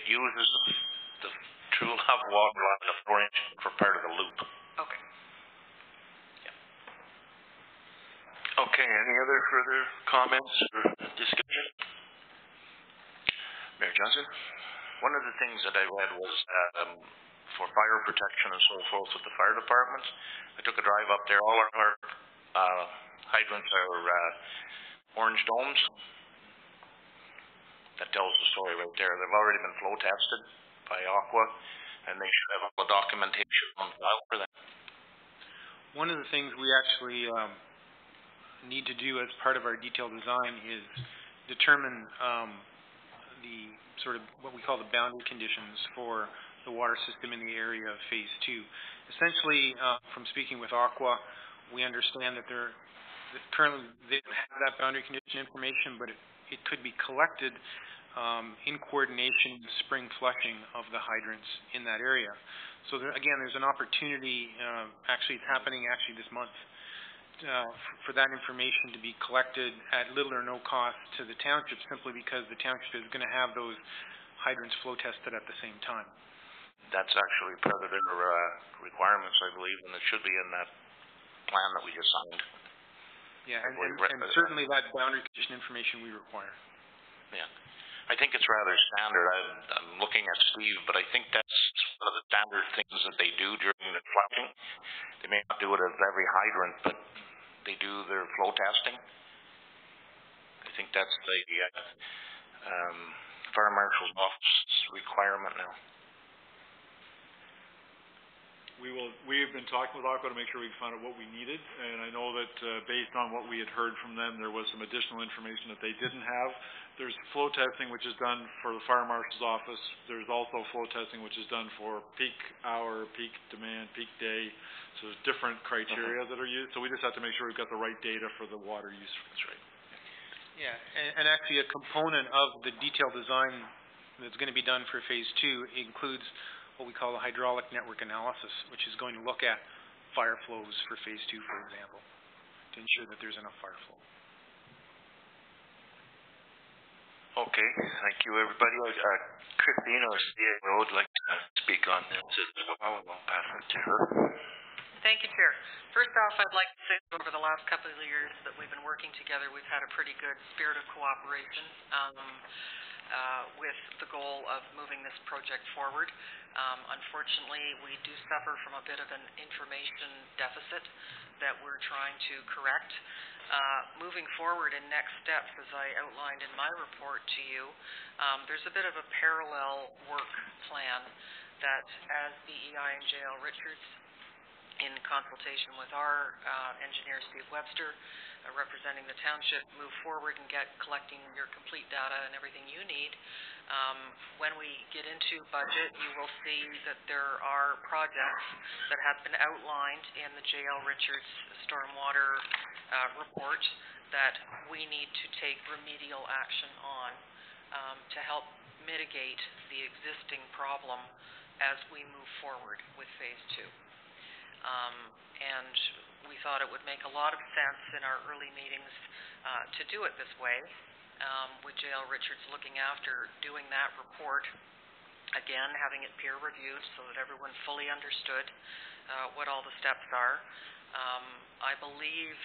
uses the True Love water line, the 4-inch for part of the loop. Okay. Okay, any other further comments or discussion? Mayor Johnson? One of the things that I read was for fire protection and so forth with the fire departments. I took a drive up there. All our hydrants are orange domes. That tells the story right there. They've already been flow tested by Aqua, and they should have all the documentation on file for that. One of the things we actually need to do as part of our detailed design is determine the sort of what we call the boundary conditions for the water system in the area of Phase 2. Essentially, from speaking with Aqua, we understand that currently they don't have that boundary condition information, but it could be collected in coordination with spring flushing of the hydrants in that area. So again, there's an opportunity, actually it's happening this month, for that information to be collected at little or no cost to the township, simply because the township is going to have those hydrants flow tested at the same time. That's actually part of their requirements, I believe, and it should be in that plan that we just signed. Yeah, and certainly that boundary condition information we require. Yeah. I think it's rather standard. I'm looking at Steve, but I think that's one of the standard things that they do during the flushing. They may not do it of every hydrant, but they do their flow testing. I think that's the Fire Marshal's office requirement now. We've been talking with Aqua to make sure we found out what we needed, and I know that based on what we had heard from them, there was some additional information that they didn't have. There's flow testing which is done for the Fire Marshal's office. There's also flow testing which is done for peak hour, peak demand, peak day. So there's different criteria that are used. So we just have to make sure we've got the right data for the water use. That's right. Yeah, and actually a component of the detailed design that's going to be done for Phase 2 includes what we call a hydraulic network analysis, which is going to look at fire flows for Phase 2, for example, to ensure that there's enough fire flow. Okay, thank you, everybody. Christine, our CAO, would like to speak on this as well, and I'll pass it to her. Thank you, Chair. First off, I'd like to say over the last couple of years that we've been working together, we've had a pretty good spirit of cooperation with the goal of moving this project forward. Unfortunately, we do suffer from a bit of an information deficit that we're trying to correct. Moving forward in next steps, as I outlined in my report to you, there's a bit of a parallel work plan that as BEI and JL Richards, in consultation with our engineer, Steve Webster, representing the township, move forward and collecting your complete data and everything you need. When we get into budget, you will see that there are projects that have been outlined in the JL Richards stormwater report that we need to take remedial action on to help mitigate the existing problem as we move forward with Phase 2. And we thought it would make a lot of sense in our early meetings to do it this way, with JL Richards looking after doing that report, again, having it peer reviewed so that everyone fully understood what all the steps are. I believe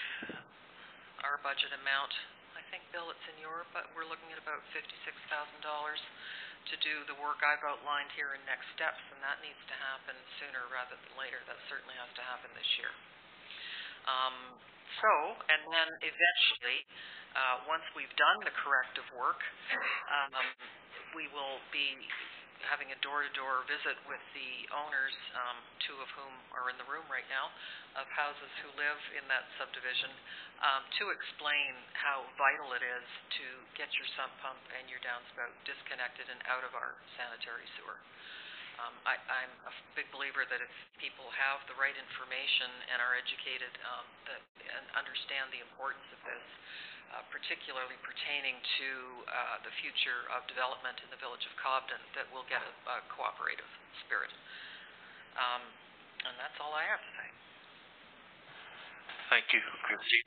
our budget amount, I think, Bill, it's in your, but we're looking at about $56,000 to do the work I've outlined here in next steps, and that needs to happen sooner rather than later. That certainly has to happen this year. And then eventually, once we've done the corrective work, we will be having a door-to-door visit with the owners, two of whom are in the room right now, of houses who live in that subdivision, to explain how vital it is to get your sump pump and your downspout disconnected and out of our sanitary sewer. I'm a big believer that if people have the right information and are educated and understand the importance of this, particularly pertaining to the future of development in the village of Cobden, that we'll get a cooperative spirit. And that's all I have to say. Thank you, Christy.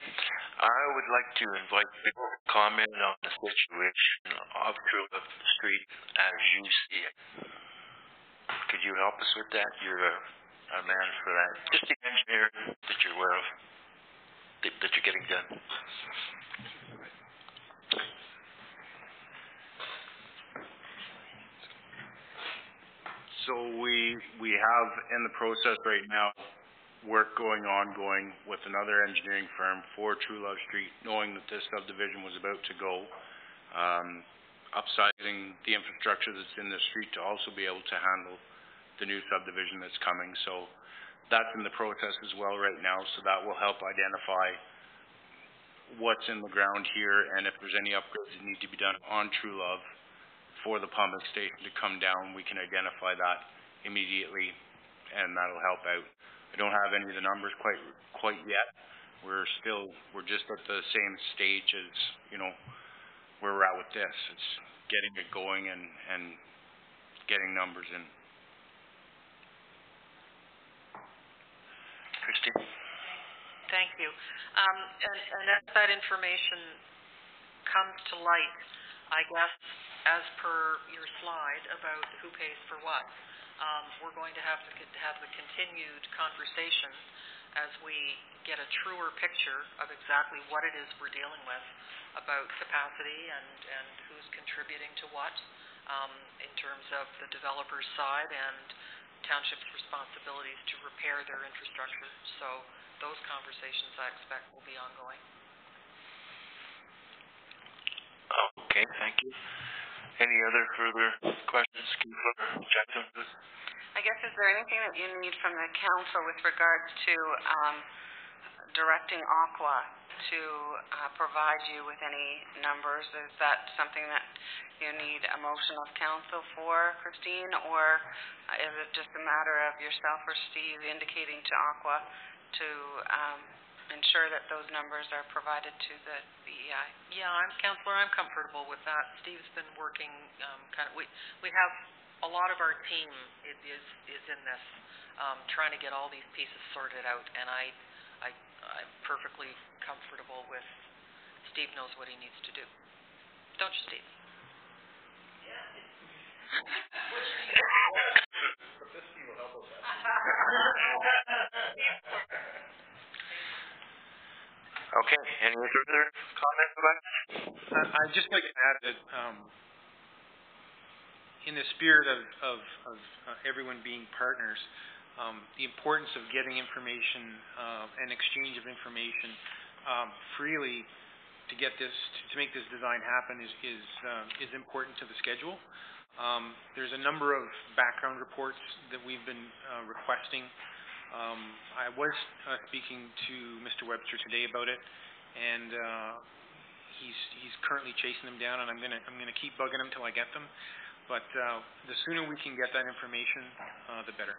I would like to invite people to comment on the situation of Trulip Street as you see it. Could you help us with that? You're a man for that. Just the engineer that you're aware of, that you're getting done. So we have in the process right now work ongoing with another engineering firm for True Love Street, knowing that this subdivision was about to go, upsizing the infrastructure that's in the street to also be able to handle the new subdivision that's coming. So that's in the process as well right now, so that will help identify what's in the ground here, and if there's any upgrades that need to be done on True Love for the pumping station to come down, we can identify that immediately, and that'll help out. I don't have any of the numbers quite yet. We're just at the same stage as, you know, where we're at with this. It's getting it going and getting numbers in. Christy? Thank you. And as that information comes to light, I guess, as per your slide about who pays for what, we're going to have the continued conversation as we get a truer picture of exactly what it is we're dealing with about capacity and who's contributing to what, in terms of the developer's side and township's responsibilities to repair their infrastructure. So those conversations, I expect, will be ongoing. Okay, thank you. Any other further questions, Councillor Jackson? I guess, is there anything that you need from the council with regards to directing Aqua to provide you with any numbers? Is that something that you need a motion of council for, Christine, or is it just a matter of yourself or Steve indicating to Aqua to ensure that those numbers are provided to the BEI? Yeah, Councillor, I'm comfortable with that. Steve's been working we have a lot of our team is in this, trying to get all these pieces sorted out, and I'm perfectly comfortable with Steve knows what he needs to do. Don't you, Steve? Yeah. Okay, any further comments about it? I'd just like to add that in the spirit of everyone being partners, the importance of getting information and exchange of information freely to get this, to make this design happen is important to the schedule. There's a number of background reports that we've been requesting. I was speaking to Mr. Webster today about it, and he's currently chasing them down, and I'm gonna keep bugging him till I get them. But the sooner we can get that information, the better.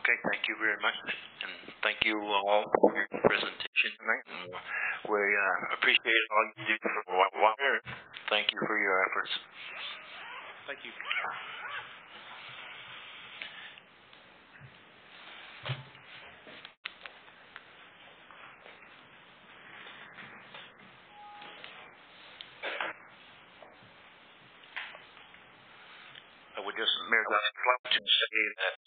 Okay, thank you very much, and thank you all for your presentation tonight. And we appreciate all you do for water. Thank you for your efforts. Thank you. I would just merely like to say that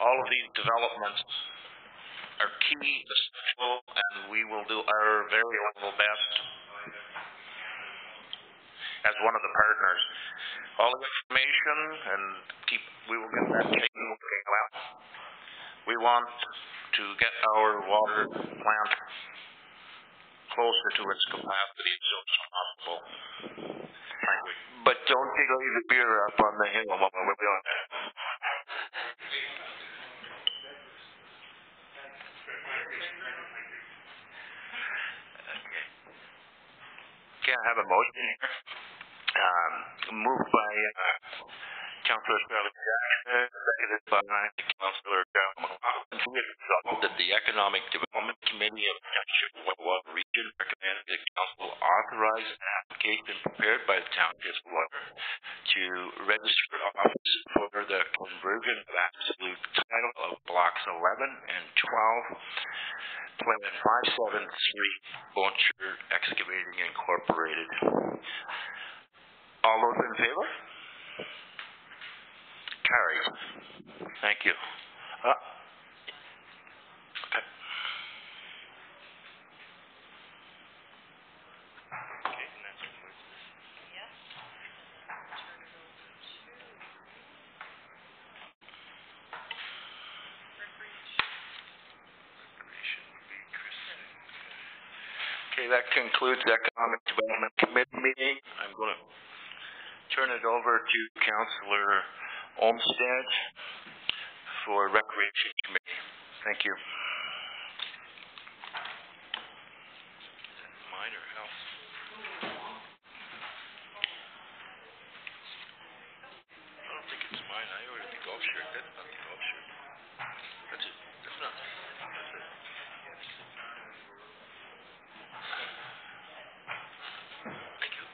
all of these developments are key, essential, and we will do our very level best as one of the partners. All the information, and we will get that taken well. We want to get our water plant closer to its capacity as soon as possible. But don't you leave the beer up on the hill while we're doing it. Okay, I have a motion here. Moved by Councillor Sally Jackson, seconded by Councillor Darrell. That the Economic Development Committee of Township of Whitewater Region recommends that council authorize an application prepared by the Township of Whitewater to register office for the conversion of absolute title of blocks 11 and 12, Plan 573, Boncher Excavating Incorporated. All those in favor? Carried. Thank you. Okay. Okay, and that's what this. Yes. Turn it over to Recreation would be Kristen. Okay, that concludes the Economic Development Committee meeting. I'm going to turn it over to Councillor Olmsted for Recreation Committee. Thank you. Is that mine or else? I don't think it's mine. I ordered the golf shirt. That's not the golf shirt. That's it. That's not. That's it. Thank you.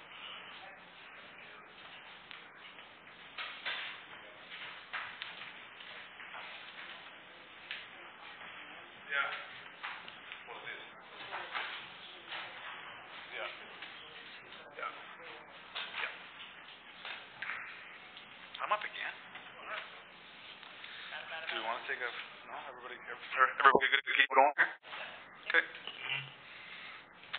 I'm up again. Do we want to take a, no, everybody good to keep it on here? Okay.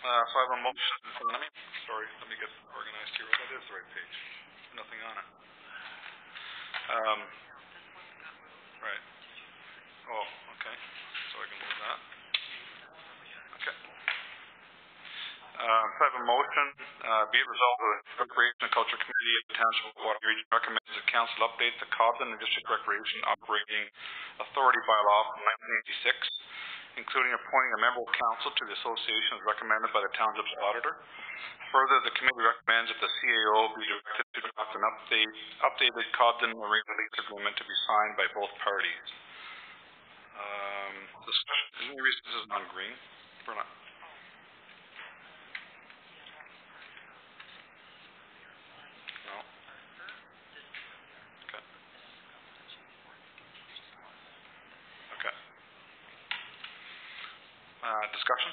So I have a motion in front of me. Sorry, let me get organized here. That is the right page. Nothing on it. Right. Oh, okay. So I can move that. Okay. So I have a motion, be it resolved that the Recreation and Culture Committee of the Township of Whitewater Region recommends that council update the Cobden and District Recreation Operating Authority bylaw from 1986, including appointing a member of council to the association as recommended by the township's auditor. Further, the committee recommends that the CAO be directed to draft an updated Cobden Marine Lease Agreement to be signed by both parties. Discussion. Is there any reason this is on green? Bruna? No? Okay. Okay. Discussion?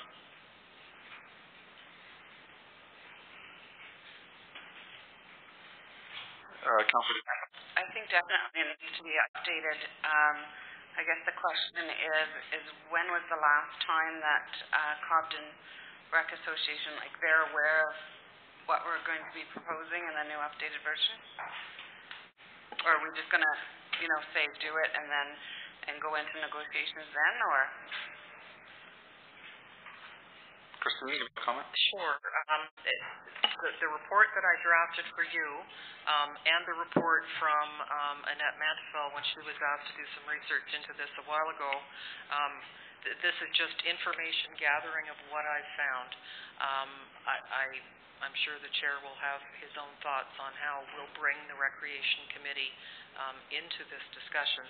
Councillor. I think definitely it needs to be updated. I guess the question is when was the last time that Cobden Rec Association, like, they're aware of what we're going to be proposing in the new updated version? Or are we just gonna, say do it and go into negotiations then, or? Christine, you have a comment? Sure. The report that I drafted for you, and the report from Annette Mantefel when she was asked to do some research into this a while ago, this is just information gathering of what I've found. I'm sure the chair will have his own thoughts on how we'll bring the Recreation Committee into this discussion.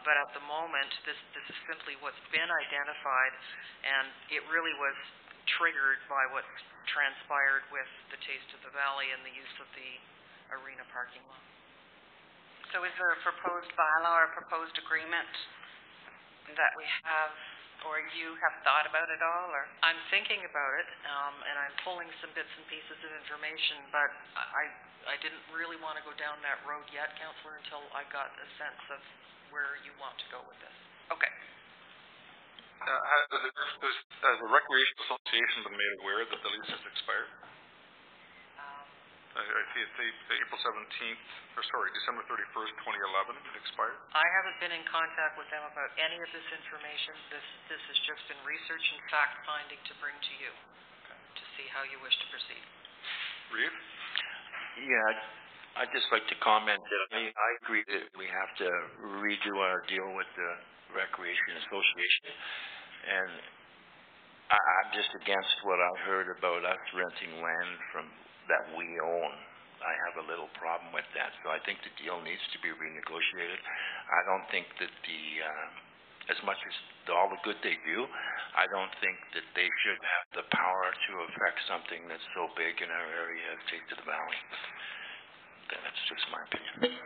But at the moment, this is simply what's been identified, and it really was triggered by what transpired with the Taste of the Valley and the use of the arena parking lot. So is there a proposed bylaw or proposed agreement that we have, or you have thought about it all, or? I'm thinking about it, and I'm pulling some bits and pieces of information, but I didn't really want to go down that road yet, Councillor, until I got a sense of where you want to go with this. Okay. Has the Recreation Association been made aware that the lease has expired? I see it's April 17th, December 31st, 2011, it expired? I haven't been in contact with them about any of this information. This has just been research and fact-finding to bring to you, to see how you wish to proceed. Reeve? Yeah, I'd just like to comment that I agree that we have to redo our deal with the Recreation Association, and I'm just against what I heard about us renting land that we own. I have a little problem problem with that. So I think the deal needs to be renegotiated. I don't think that as much as all the good they do, I don't think that they should have the power to affect something that's so big in our area as Taste of the Valley. That's just my opinion.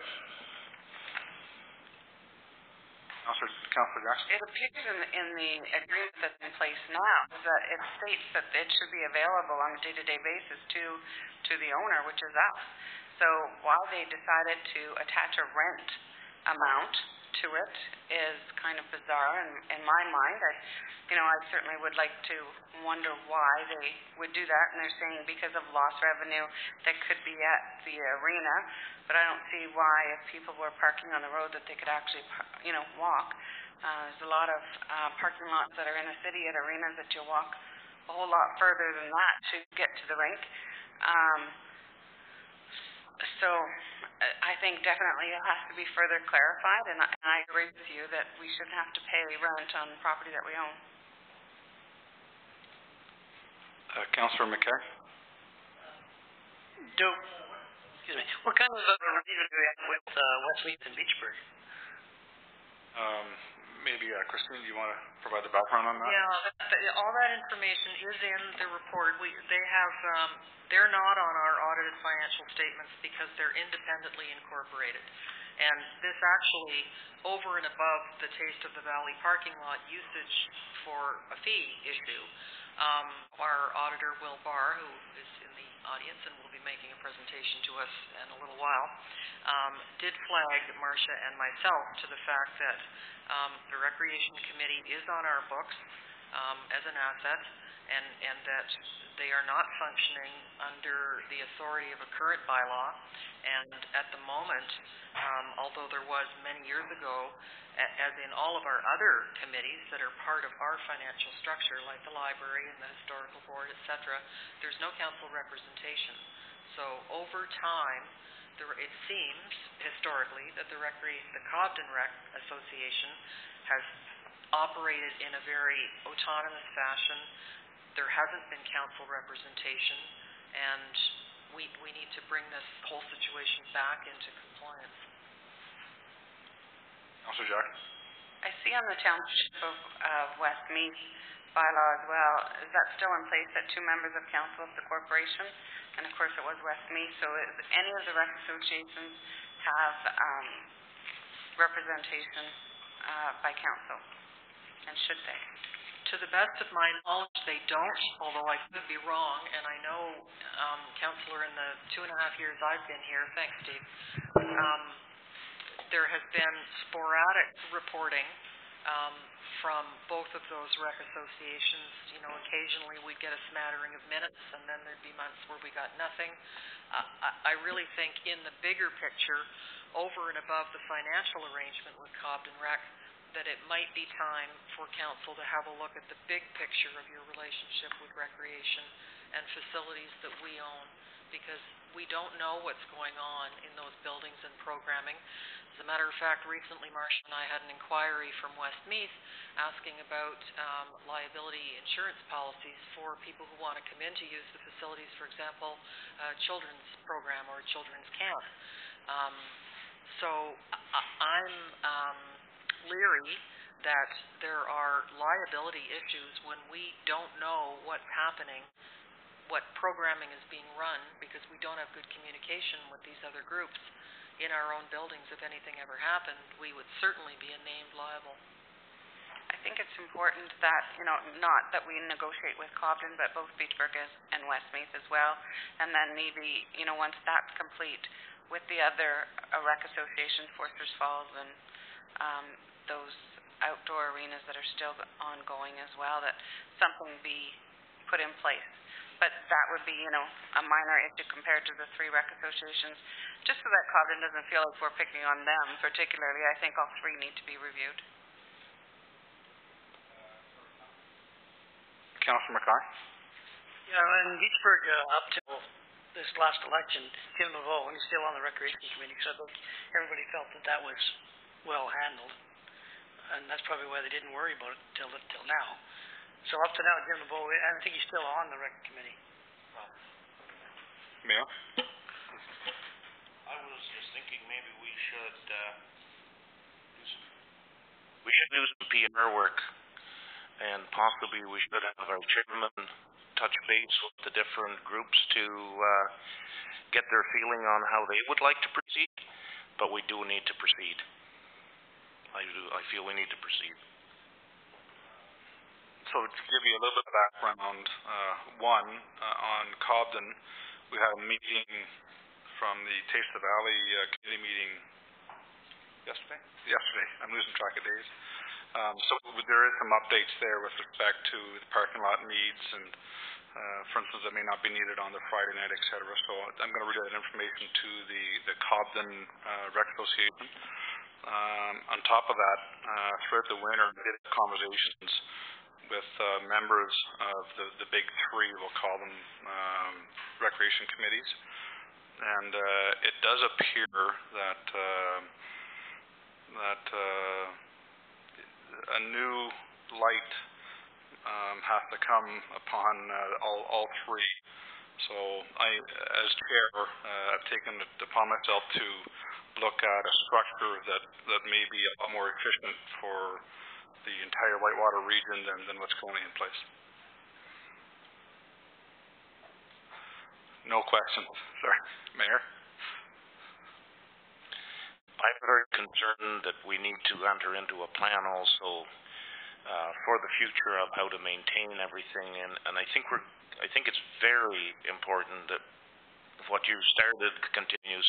Councillor Jackson? It appears in the agreement that's in place now that it states that it should be available on a day-to-day basis to the owner, which is us. So while they decided to attach a rent amount to it is kind of bizarre in my mind. I certainly would like to wonder why they would do that, and they're saying because of lost revenue that could be at the arena, but I don't see why if people were parking on the road that they could actually, walk. There's a lot of parking lots that are in the city at arenas that you walk a whole lot further than that to get to the rink. So I think definitely it has to be further clarified, and I agree with you that we shouldn't have to pay rent on property that we own. Councillor McCarr? What kind of arrangement do we have with Westmeath and Beachburg? Maybe Christine, do you want to provide the background on that? Yeah, all that information is in the report. They're not on our audited financial statements because they're independently incorporated. And this actually, over and above the Taste of the Valley parking lot usage for a fee issue, our auditor, Will Barr, who is in the audience and will be making a presentation to us in a little while, did flag Marcia and myself to the fact that the Recreation Committee is on our books as an asset, and that they are not functioning under the authority of a current bylaw. And at the moment, although there was many years ago, as in all of our other committees that are part of our financial structure, like the library and the historical board, etc., there's no council representation. So over time, it seems historically that the Cobden Rec Association has operated in a very autonomous fashion. There hasn't been council representation, and we need to bring this whole situation back into compliance. Councillor Jackson? I see on the Township of Westmeath bylaw as well, is that still in place that 2 members of council of the corporation? And of course it was Westmeath, so any of the rec associations have representation by council, and should they? To the best of my knowledge, they don't, although I could be wrong, and I know, Councillor, in the 2.5 years I've been here, thanks Steve, there has been sporadic reporting from both of those rec associations. Occasionally we'd get a smattering of minutes, and then there'd be months where we got nothing. I really think in the bigger picture, over and above the financial arrangement with Cobden Rec, that it might be time for council to have a look at the big picture of your relationship with recreation and facilities that we own, because we don't know what's going on in those buildings and programming. As a matter of fact, recently Marcia and I had an inquiry from Westmeath asking about liability insurance policies for people who want to come in to use the facilities, for example, a children's program or a children's camp. So I'm leery that there are liability issues when we don't know what's happening, what programming is being run, because we don't have good communication with these other groups in our own buildings. If anything ever happened, we would certainly be named liable. I think it's important that, not that we negotiate with Cobden, but both Beachburg and Westmeath as well, and then maybe, once that's complete, with the other rec associations, Forsters Falls and those outdoor arenas that are still ongoing as well, that something be put in place. But that would be, a minor issue compared to the 3 rec associations, just so that Cobden doesn't feel like we're picking on them particularly. I think all 3 need to be reviewed. Councillor McCarr? Yeah, in Beachburg, up till this last election, Tim Laveau, he's still on the Recreation Committee, because I think everybody felt that was well handled. And that's probably why they didn't worry about it till now. So up to now, Jim Laveau, I think he's still on the Rec Committee. Mayor? I would maybe we should, do some PR work, and possibly we should have our chairman touch base with the different groups to get their feeling on how they would like to proceed, but we do need to proceed. I feel we need to proceed. So to give you a little bit of background, on Cobden, we had a meeting from the Taste of the Valley committee meeting yesterday. I'm losing track of days. So there is some updates there with respect to the parking lot needs and, for instance, that may not be needed on the Friday night, et cetera. So I'm going to relay that information to the Cobden Rec Association. On top of that, throughout the winter, we did conversations with members of the big three, we'll call them, recreation committees. And it does appear that a new light has to come upon all three. So I, as chair, I've taken it upon myself to look at a structure that may be a lot more efficient for the entire Whitewater region than what's currently in place. No questions. Sorry, Mayor. I'm very concerned that we need to enter into a plan also for the future of how to maintain everything, and I think it's very important that if what you started continues,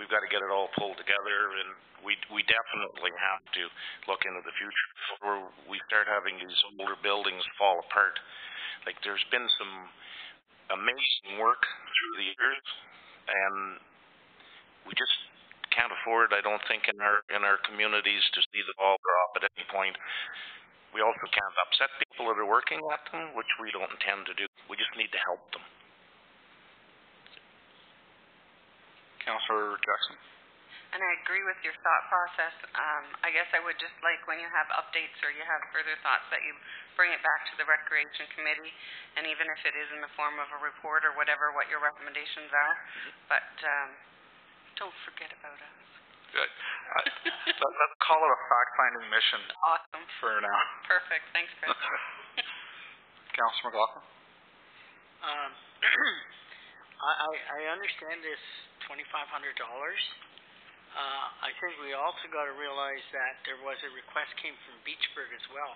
we've got to get it all pulled together, and we definitely have to look into the future before we start having these older buildings fall apart. Like, there's been some amazing work through the years, and we just can't afford, I don't think, in our communities to see the ball drop at any point. We also can't upset people that are working at them, which we don't intend to do. We just need to help them. Councillor Jackson. And I agree with your thought process. I guess I would just like, when you have updates or you have further thoughts, that you bring it back to the Recreation Committee, and even if it is in the form of a report or whatever, what your recommendations are. But don't forget about us. Good. Let's call it a fact-finding mission. Awesome. For now. Perfect. Thanks, Chris. Councillor McLaughlin. I understand this $2,500. I think we also got to realize that there was a request came from Beachburg as well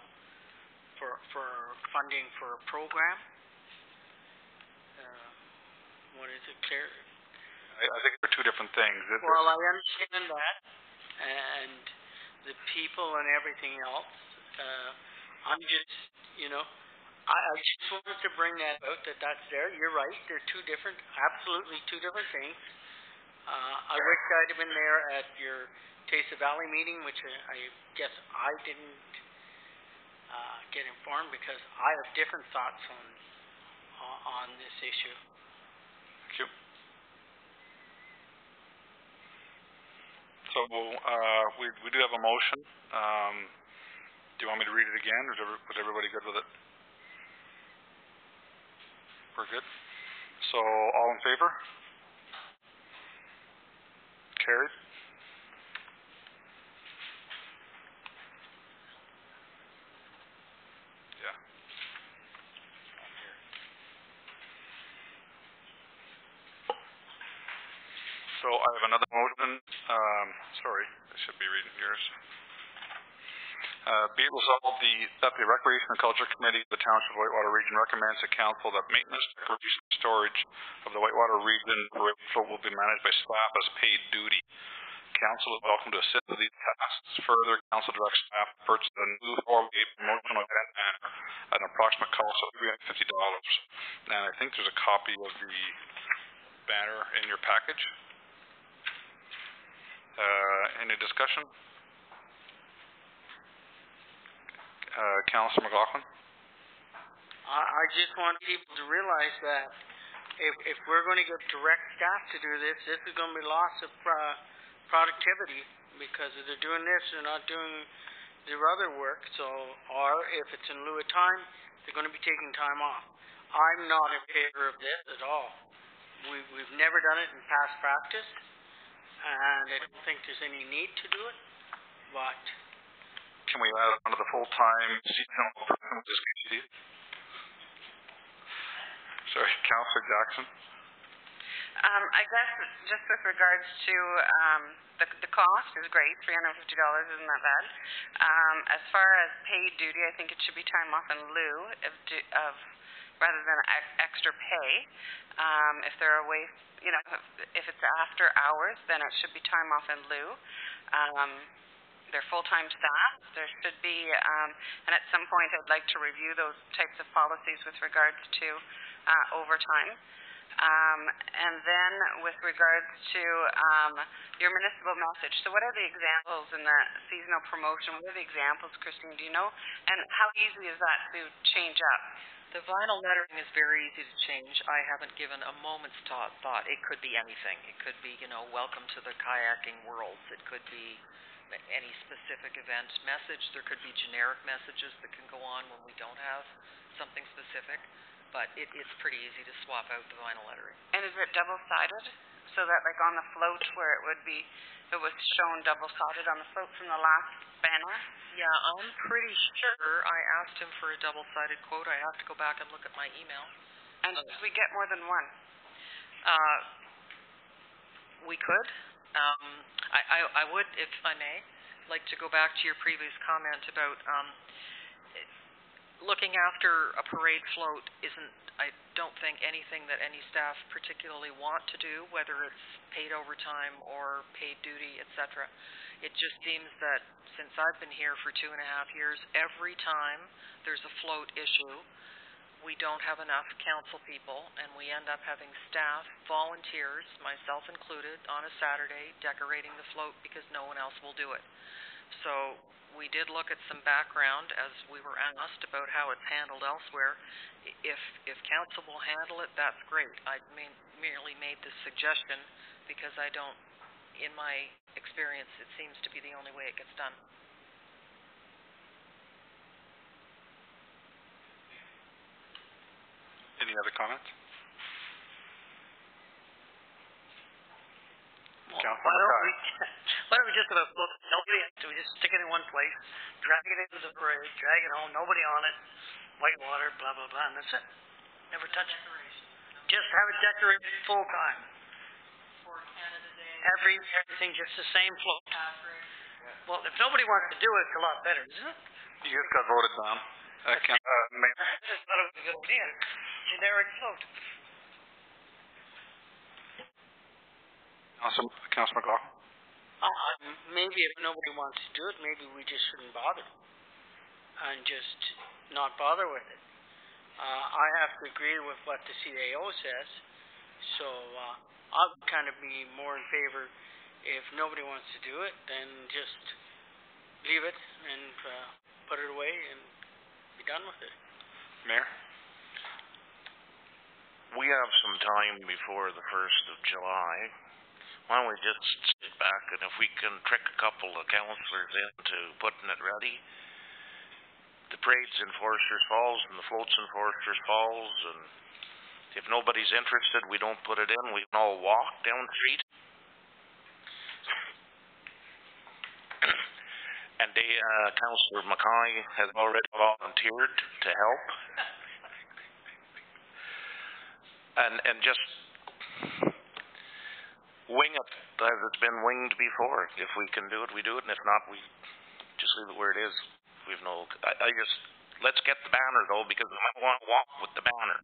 for funding for a program. What is it, Claire? I think they're two different things. Well, I understand that, and the people and everything else. I'm just, I just wanted to bring that out, that's there. You're right, they're absolutely two different things. I wish I'd have been there at your Taste of Valley meeting, which I guess I didn't get informed, because I have different thoughts on this issue. Thank you. So we do have a motion. Do you want me to read it again, or was everybody good with it? We're good. So all in favor? Carried. Yeah. So I have another motion. Sorry, I should be reading yours. Be it resolved that the Recreation and Culture Committee of the Township of Whitewater Region recommends to Council that maintenance, decoration, and storage of the Whitewater Region will be managed by staff as paid duty. Council is welcome to assist with these tasks. Further, Council directs staff to purchase a new 4-way promotional event banner at an approximate cost of $350. And I think there's a copy of the banner in your package. Any discussion? Councillor McLaughlin. I just want people to realize that if we're going to get direct staff to do this is going to be loss of productivity, because if they're doing this, they're not doing their other work. So, or if it's in lieu of time, they're going to be taking time off. I'm not in favor of this at all. We've never done it in past practice, and I don't think there's any need to do it, but Can we add on to the full-time seasonal person with this PhD? Sorry, Councillor Jackson? I guess just with regards to, the cost is great, $350 isn't that bad. As far as paid duty, I think it should be time off in lieu of rather than extra pay. If there are ways, if it's after hours, then it should be time off in lieu. They're full-time staff. There should be, and at some point I'd like to review those types of policies with regards to overtime. And then with regards to your municipal message, so what are the examples in the seasonal promotion? What are the examples, Christine, do you know? And how easy is that to change up? The vinyl lettering is very easy to change. I haven't given a moment's thought. It could be anything. It could be, welcome to the kayaking worlds. It could be any specific event message. There could be generic messages that can go on when we don't have something specific. But it's pretty easy to swap out the vinyl lettering. And is it double-sided? So that like on the float where it was shown double-sided on the float from the last banner? Yeah, I'm pretty sure I asked him for a double-sided quote. I have to go back and look at my email. And should we get more than one? We could. I would, if I may, like to go back to your previous comment about looking after a parade float isn't, I don't think, anything that any staff particularly want to do, whether it's paid overtime or paid duty, etc. It just seems that since I've been here for 2.5 years, every time there's a float issue, we don't have enough council people, and we end up having staff, volunteers, myself included, on a Saturday decorating the float because no one else will do it. So we did look at some background as we were asked about how it's handled elsewhere. If council will handle it, that's great. I merely made this suggestion because I don't, in my experience, it seems to be the only way it gets done. Any other comments? Why don't we just have a float, nobody, we just stick it in one place, drag it into the parade, drag it home, nobody on it, white water, blah, blah, blah, and that's it. Never touch it. Just have it decorated full time. For Canada Day. Everything just the same float. Well, if nobody wants to do it, it's a lot better, isn't it? You just got voted down. Mayor. I just thought it was a good idea. Generic float. Councillor McLaughlin? Maybe if nobody wants to do it, maybe we just shouldn't bother. And just not bother with it. I have to agree with what the CAO says. So, I would kind of be more in favor if nobody wants to do it, then just leave it and put it away and be done with it. Mayor? We have some time before the 1st of July. Why don't we just sit back, and if we can trick a couple of councillors into putting it ready, the parade's in Foresters Falls and the float's in Foresters Falls, and if nobody's interested, we don't put it in, we can all walk down the street. And Councillor Mackay has already volunteered to help. And just wing it as it's been winged before. If we can do it, we do it, and if not, we just leave it where it is. We've no, let's get the banner though, because I want to walk with the banner.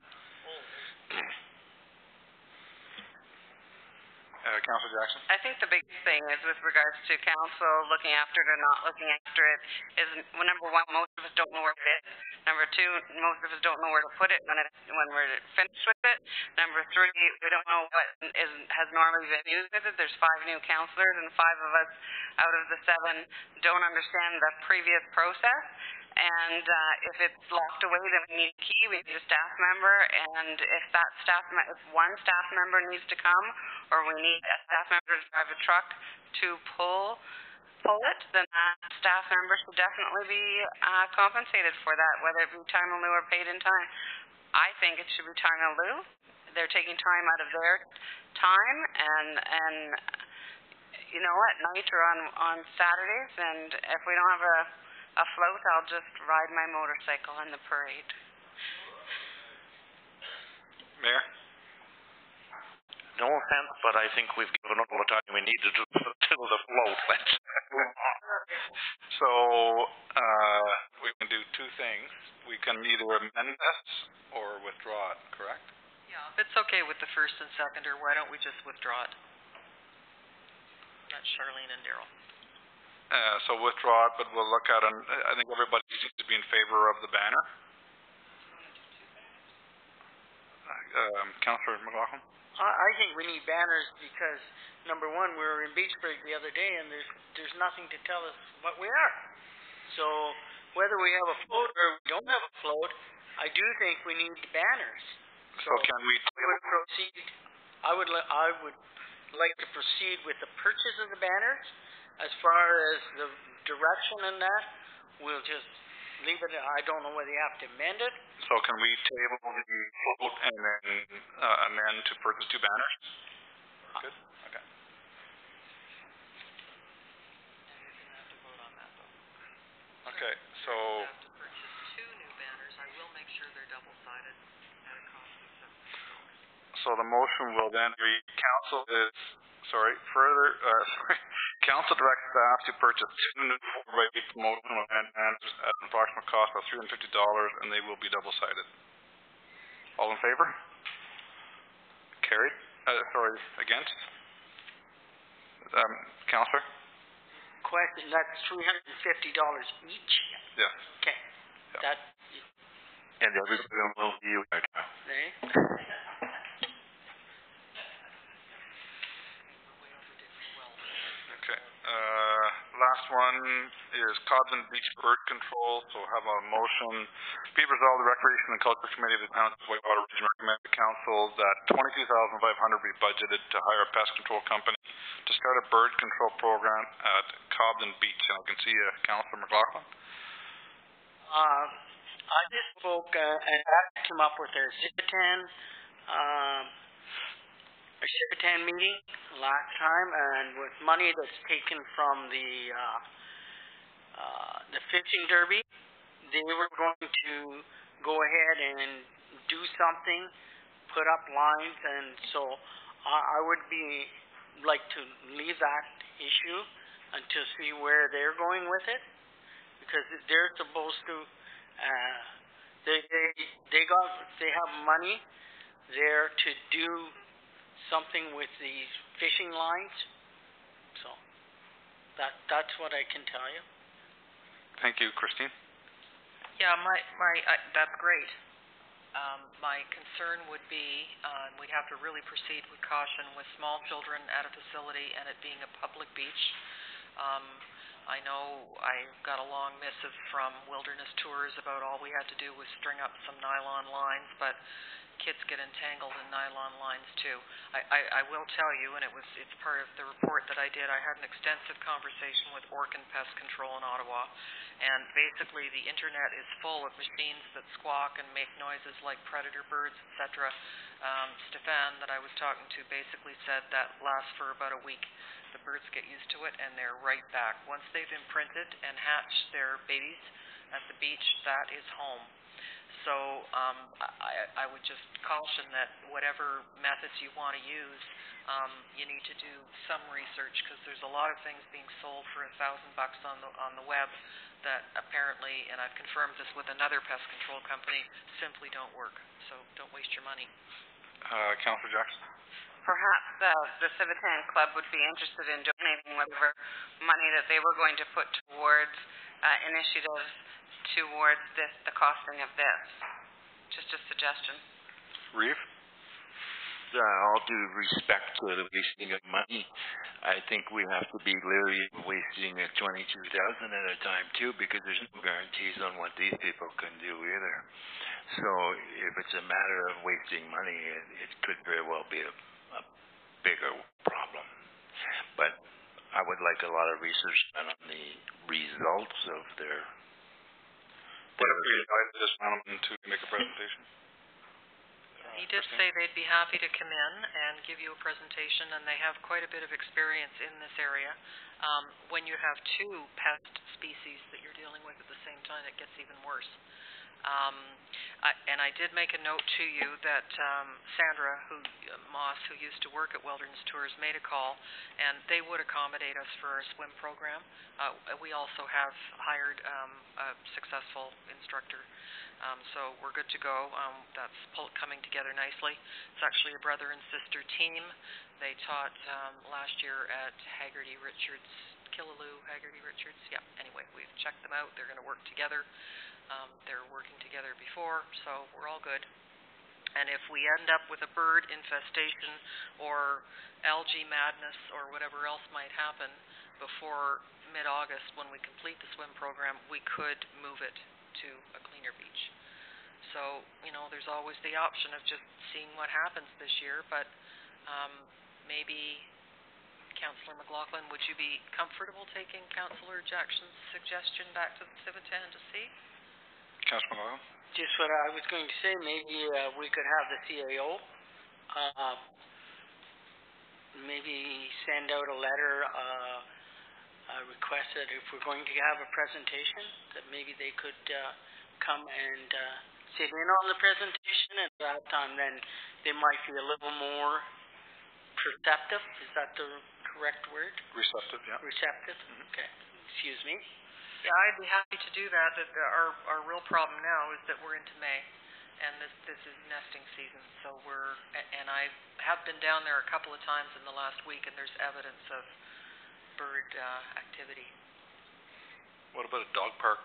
Councillor Jackson? I think the big thing is with regards to council looking after it or not looking after it is, well, number one, most of us don't know where it is. Number two, most of us don't know where to put it when we're finished with it. Number three, we don't know what has normally been used with it. There's 5 new councillors, and 5 of us out of the 7 don't understand the previous process. And if it's locked away, then we need a key. We need a staff member, and if if one staff member needs to come, or we need a staff member to drive a truck to pull it, then that staff member should definitely be compensated for that, whether it be time in lieu or paid in time. I think it should be time in lieu. They're taking time out of their time, and you know, at night or on Saturdays, and if we don't have a float, I'll just ride my motorcycle in the parade. Mayor? No offense, but I think we've given all the time we need to till the float. So, we can do two things. We can either amend this or withdraw it, correct? Yeah, if it's okay with the first and seconder, why don't we just withdraw it? That's Charlene and Daryl. So withdraw it, but we'll look at it. I think everybody seems to be in favor of the banner. Councillor McLaughlin? I think we need banners because, number one, we were in Beachburg the other day and there's nothing to tell us what we are. So whether we have a float or we don't have a float, I do think we need banners. So can we proceed? I would like to proceed with the purchase of the banners. As far as the direction in that, we'll just leave it. I don't know whether you have to amend it. So can we table the float and then amend to purchase two banners? Good. Okay. Okay. So. We have to purchase two new banners. I will make sure they're double-sided at a cost of $70. So the motion will then read: Council Council directs staff to purchase two new full-rate promotional banners at an approximate cost of $350, and they will be double-sided. All in favor? Carried. Against? Councillor? Question, that's $350 each? Yes. Okay. Yeah. That, And everyone will be aware. eh? Okay. Last one is Codman Beach Bird Control. So have a motion. Be it resolved, the Recreation and Culture Committee of the Township of Whitewater Region recommend to Council that $22,500 be budgeted to hire a pest control company to start a bird control program at Codman Beach. And I can see Councillor McLaughlin. I just spoke and I came up with a Civitan meeting last time, and with money that's taken from the fishing derby, they were going to go ahead and do something, put up lines, and so I would like to leave that issue until see where they're going with it, because they're supposed to they have money there to do something with these fishing lines. So that's what I can tell you. Thank you, Christine. Yeah, that's great. My concern would be, we'd have to really proceed with caution with small children at a facility and it being a public beach. I know I got a long missive from Wilderness Tours about all we had to do was string up some nylon lines, but kids get entangled in nylon lines too. I will tell you, and it's part of the report that I did, I had an extensive conversation with Orkin Pest Control in Ottawa, and basically the internet is full of machines that squawk and make noises like predator birds, etc. Stefan, that I was talking to, basically said that lasts for about a week. The birds get used to it and they're right back. Once they've imprinted and hatched their babies at the beach, that is home. So I would just caution that whatever methods you want to use, you need to do some research, because there's a lot of things being sold for $1,000 on the web that apparently, and I've confirmed this with another pest control company, simply don't work. So don't waste your money. Councillor Jackson. Perhaps the Civitan Club would be interested in donating whatever money that they were going to put towards initiatives towards the costing of this. Just a suggestion. Reeve? All due respect to the wasting of money, I think we have to be leery of wasting $22,000 at a time too, because there's no guarantees on what these people can do either. So if it's a matter of wasting money, it could very well be a bigger problem. But I would like a lot of research done on the results of their. What if we invited this gentleman to make a presentation? He did say they'd be happy to come in and give you a presentation, and they have quite a bit of experience in this area. When you have two pest species that you're dealing with at the same time, it gets even worse. And I did make a note to you that Sandra Moss, who used to work at Wilderness Tours, made a call, and they would accommodate us for our swim program. We also have hired a successful instructor, so we're good to go. That's coming together nicely. It's actually a brother and sister team. They taught last year at Haggerty Richards, Killaloe, Haggerty Richards. Yeah, anyway, we've checked them out. They're going to work together. They're working together before, so we're all good. And if we end up with a bird infestation or algae madness or whatever else might happen before mid-August when we complete the swim program, we could move it to a cleaner beach. So, you know, there's always the option of just seeing what happens this year, but maybe, Councillor McLaughlin, would you be comfortable taking Councillor Jackson's suggestion back to the Civitan to see? Councillor McLaughlin? Just what I was going to say, maybe we could have the CAO maybe send out a letter, request that if we're going to have a presentation, that maybe they could come and sit in on the presentation. At that time, then they might be a little more perceptive. Is that the correct word? Receptive, yeah. Receptive? Okay. Excuse me. Yeah, I'd be happy to do that. Our real problem now is that we're into May, and this is nesting season. So and I have been down there a couple of times in the last week, and there's evidence of bird activity. What about a dog park?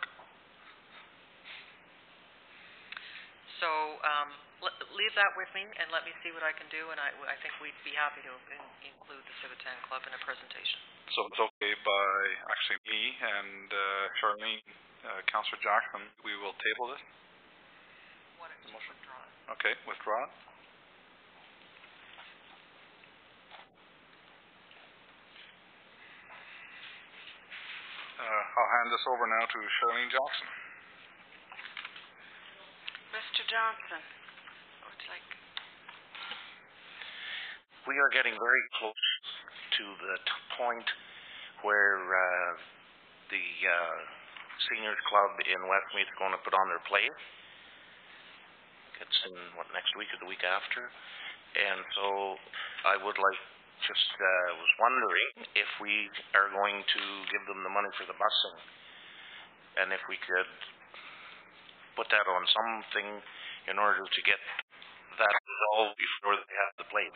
So leave that with me, and let me see what I can do. And I think we'd be happy to include the Civitan Club in a presentation. So it's okay by actually me and Charlene, Councillor Jackson, we will table this? Why don't you withdraw it? Okay, withdraw it. I'll hand this over now to Charlene Jackson. Mr. Johnson, what would you like? We are getting very close to the point where the seniors club in Westmeath is going to put on their play. It's in, next week or the week after. And so I would like, was wondering if we are going to give them the money for the busing. And if we could put that on something in order to get that resolved before they have the play.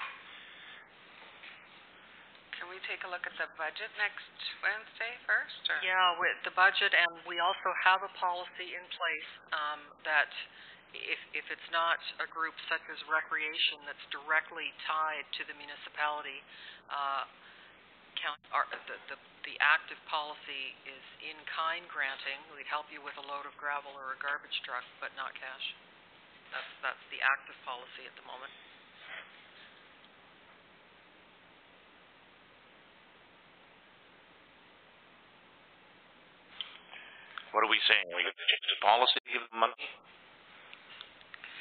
Can we take a look at the budget next Wednesday first? Or? Yeah, with the budget, and we also have a policy in place that if it's not a group such as recreation that's directly tied to the municipality, the active policy is in-kind granting. We'd help you with a load of gravel or a garbage truck, but not cash. That's the active policy at the moment. What are we saying? We could change the policy to give them money?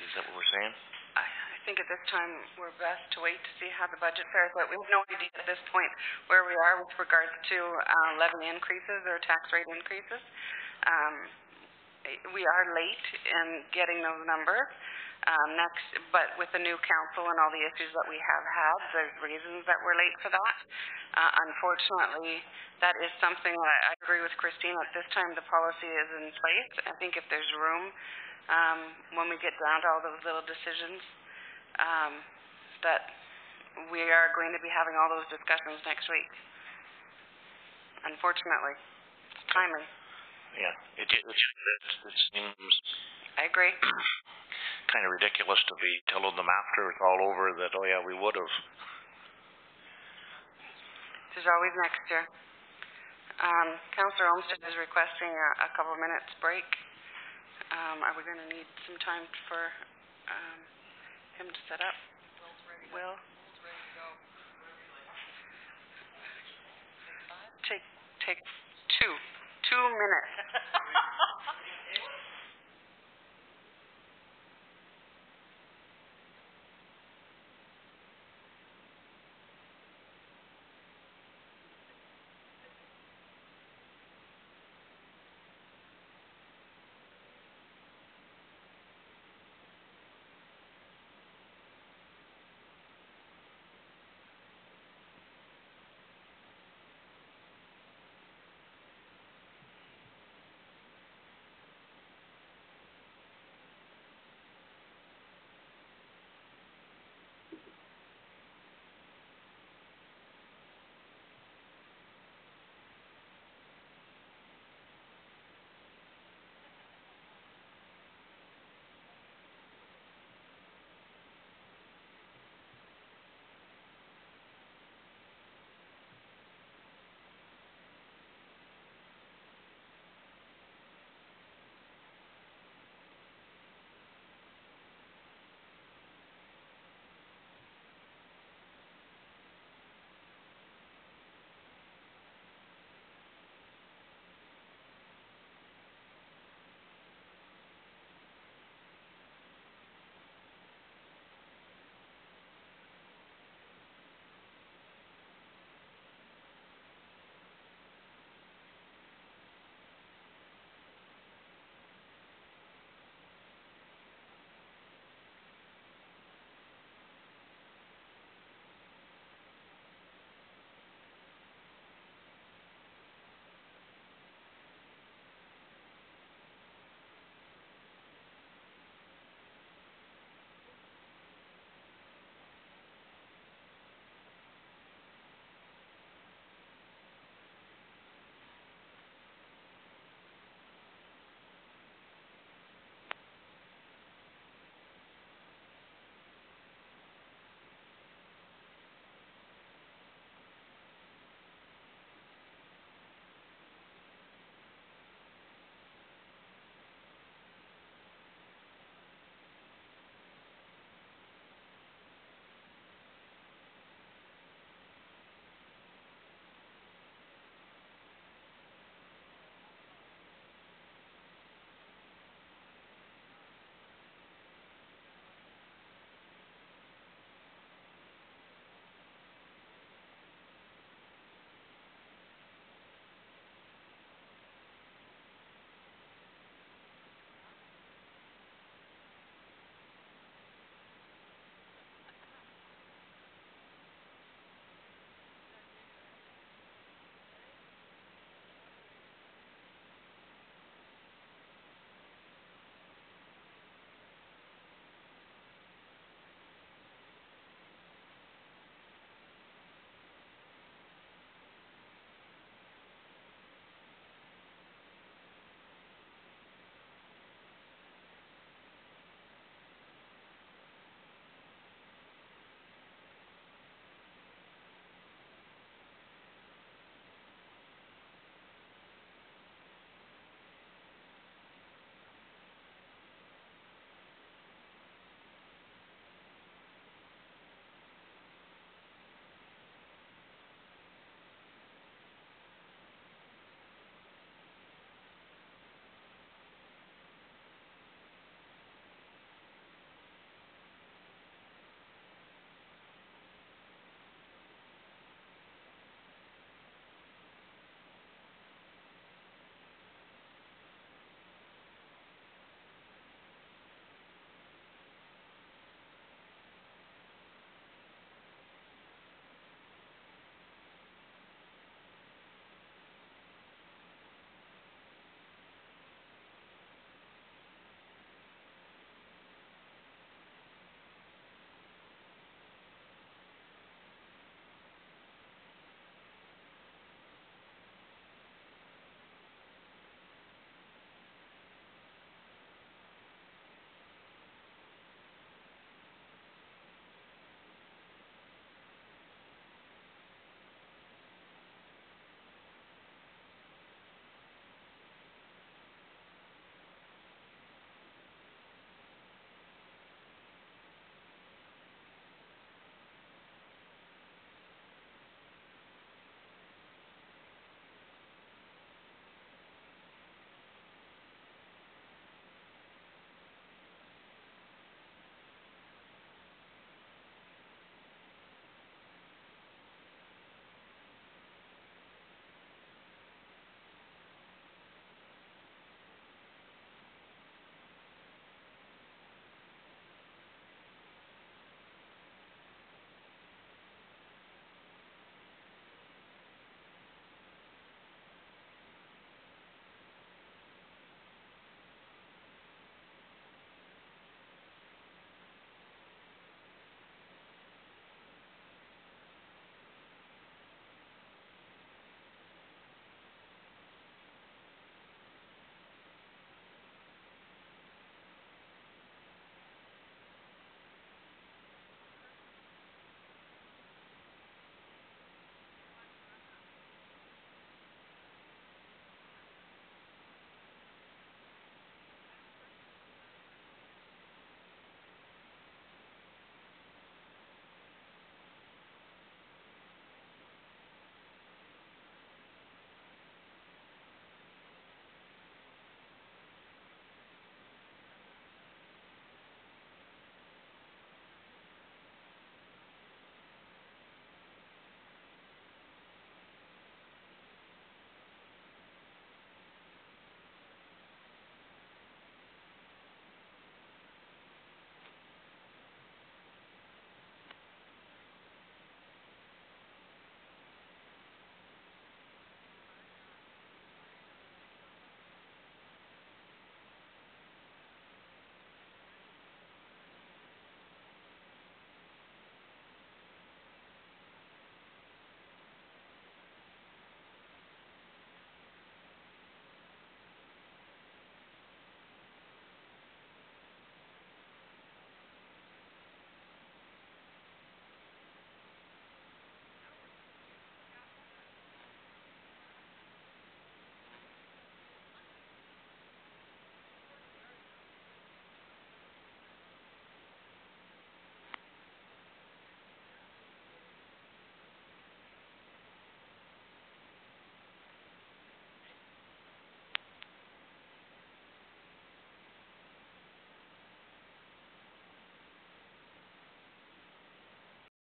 Is that what we're saying? I think at this time we're best to wait to see how the budget fares, but we have no idea at this point where we are with regards to levy increases or tax rate increases. We are late in getting those numbers. But with the new council and all the issues that we have had, there's reasons that we're late for that. Unfortunately, that is something that I agree with Christine. At this time, the policy is in place. I think if there's room, when we get down to all those little decisions, that we are going to be having all those discussions next week. Unfortunately, it's timing. Yeah, it seems. I agree. Kind of ridiculous to be telling them after it's all over that, oh yeah, we would have. There's always next year. Councillor Olmsted is requesting a couple of minutes break. Are we going to need some time for him to set up? Will's ready. Will? Will's ready to go. Take 2 minutes.